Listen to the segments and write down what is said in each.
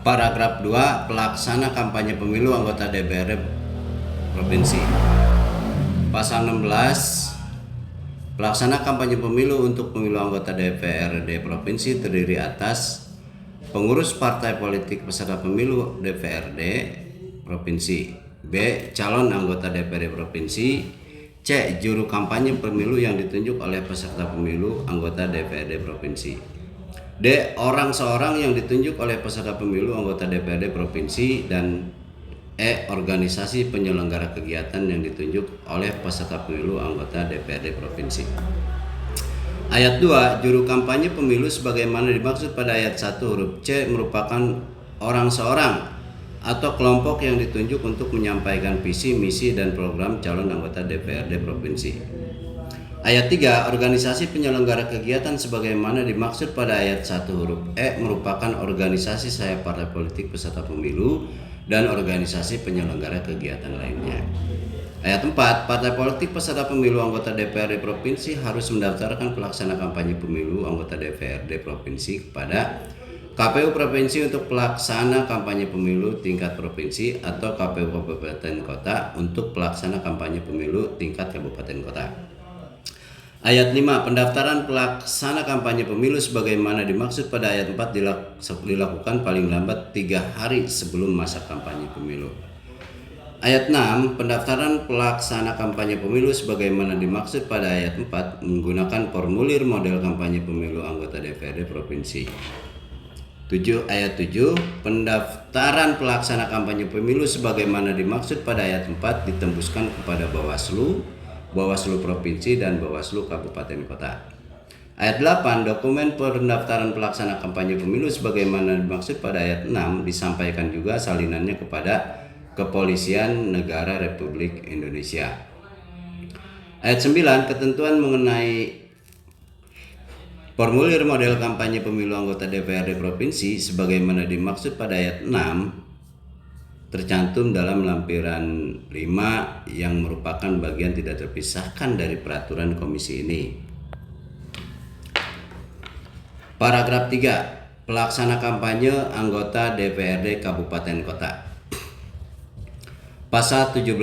Paragraf 2. Pelaksana kampanye pemilu anggota DPRD Provinsi. Pasal 16. Pelaksana kampanye pemilu untuk pemilu anggota DPRD Provinsi terdiri atas pengurus partai politik peserta pemilu DPRD Provinsi. B. Calon anggota DPRD Provinsi. C. Juru kampanye pemilu yang ditunjuk oleh peserta pemilu anggota DPRD Provinsi. D. Orang seorang yang ditunjuk oleh peserta pemilu anggota DPRD Provinsi. Dan E. Organisasi penyelenggara kegiatan yang ditunjuk oleh peserta pemilu anggota DPRD Provinsi. Ayat 2. Juru kampanye pemilu sebagaimana dimaksud pada ayat 1 huruf C merupakan orang seorang atau kelompok yang ditunjuk untuk menyampaikan visi, misi, dan program calon anggota DPRD Provinsi. Ayat 3. Organisasi penyelenggara kegiatan sebagaimana dimaksud pada ayat 1 huruf E merupakan organisasi sayap partai politik peserta pemilu dan organisasi penyelenggara kegiatan lainnya. Ayat 4. Partai politik peserta pemilu anggota DPRD Provinsi harus mendaftarkan pelaksana kampanye pemilu anggota DPRD Provinsi kepada KPU Provinsi untuk pelaksana kampanye pemilu tingkat provinsi atau KPU Kabupaten Kota untuk pelaksana kampanye pemilu tingkat kabupaten kota. Ayat 5. Pendaftaran pelaksana kampanye pemilu sebagaimana dimaksud pada ayat 4 dilakukan paling lambat 3 hari sebelum masa kampanye pemilu. Ayat 6. Pendaftaran pelaksana kampanye pemilu sebagaimana dimaksud pada ayat 4 menggunakan formulir model kampanye pemilu anggota DPRD Provinsi. Ayat 7. Pendaftaran pelaksana kampanye pemilu sebagaimana dimaksud pada ayat 4 ditembuskan kepada Bawaslu Provinsi dan Bawaslu Kabupaten Kota. Ayat 8. Dokumen pendaftaran pelaksana kampanye pemilu sebagaimana dimaksud pada ayat 6 disampaikan juga salinannya kepada Kepolisian Negara Republik Indonesia. Ayat 9. Ketentuan mengenai formulir model kampanye pemilu anggota DPRD Provinsi sebagaimana dimaksud pada ayat 6 tercantum dalam lampiran 5 yang merupakan bagian tidak terpisahkan dari peraturan komisi ini. Paragraf 3. Pelaksana kampanye anggota DPRD Kabupaten Kota. Pasal 17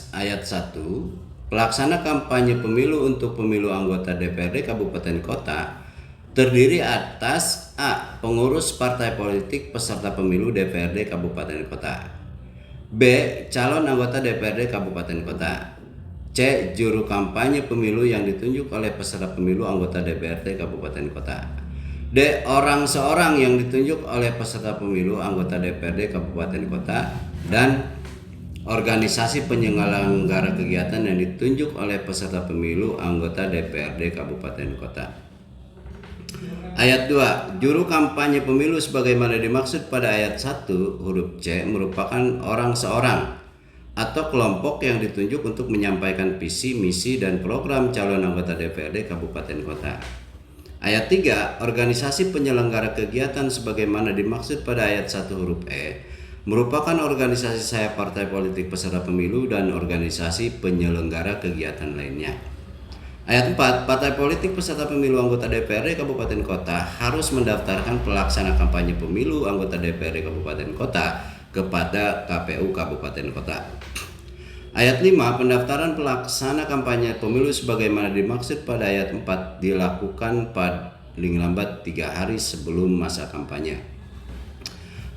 ayat 1. Pelaksana kampanye pemilu untuk pemilu anggota DPRD Kabupaten Kota terdiri atas A. Pengurus partai politik peserta pemilu DPRD Kabupaten Kota. B. Calon anggota DPRD Kabupaten Kota. C. Juru kampanye pemilu yang ditunjuk oleh peserta pemilu anggota DPRD Kabupaten Kota. D. Orang seorang yang ditunjuk oleh peserta pemilu anggota DPRD Kabupaten Kota. Dan organisasi penyelenggara kegiatan yang ditunjuk oleh peserta pemilu anggota DPRD Kabupaten Kota. Ayat 2. Juru kampanye pemilu sebagaimana dimaksud pada ayat 1 huruf C merupakan orang seorang atau kelompok yang ditunjuk untuk menyampaikan visi, misi, dan program calon anggota DPRD Kabupaten Kota. Ayat 3. Organisasi penyelenggara kegiatan sebagaimana dimaksud pada ayat 1 huruf E merupakan organisasi sayap partai politik peserta pemilu dan organisasi penyelenggara kegiatan lainnya. Ayat 4. Partai politik peserta pemilu anggota DPRD Kabupaten Kota harus mendaftarkan pelaksana kampanye pemilu anggota DPRD Kabupaten Kota kepada KPU Kabupaten Kota. Ayat 5. Pendaftaran pelaksana kampanye pemilu sebagaimana dimaksud pada ayat 4 dilakukan paling lambat 3 hari sebelum masa kampanye.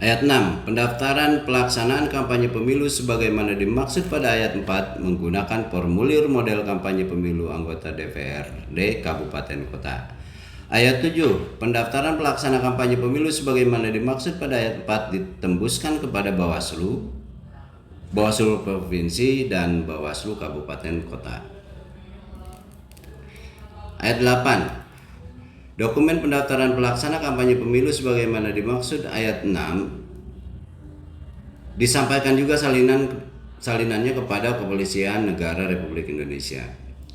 Ayat 6. Pendaftaran pelaksanaan kampanye pemilu sebagaimana dimaksud pada ayat 4 menggunakan formulir model kampanye pemilu anggota DPRD Kabupaten Kota. Ayat 7. Pendaftaran pelaksana kampanye pemilu sebagaimana dimaksud pada ayat 4 ditembuskan kepada Bawaslu Provinsi dan Bawaslu Kabupaten Kota. Ayat 8. Dokumen pendaftaran pelaksana kampanye pemilu sebagaimana dimaksud ayat 6 disampaikan juga salinannya kepada Kepolisian Negara Republik Indonesia.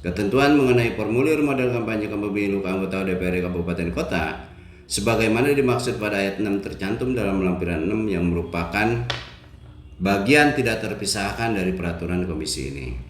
Ketentuan mengenai formulir model kampanye pemilu anggota DPRD Kabupaten Kota sebagaimana dimaksud pada ayat 6 tercantum dalam lampiran 6 yang merupakan bagian tidak terpisahkan dari peraturan komisi ini.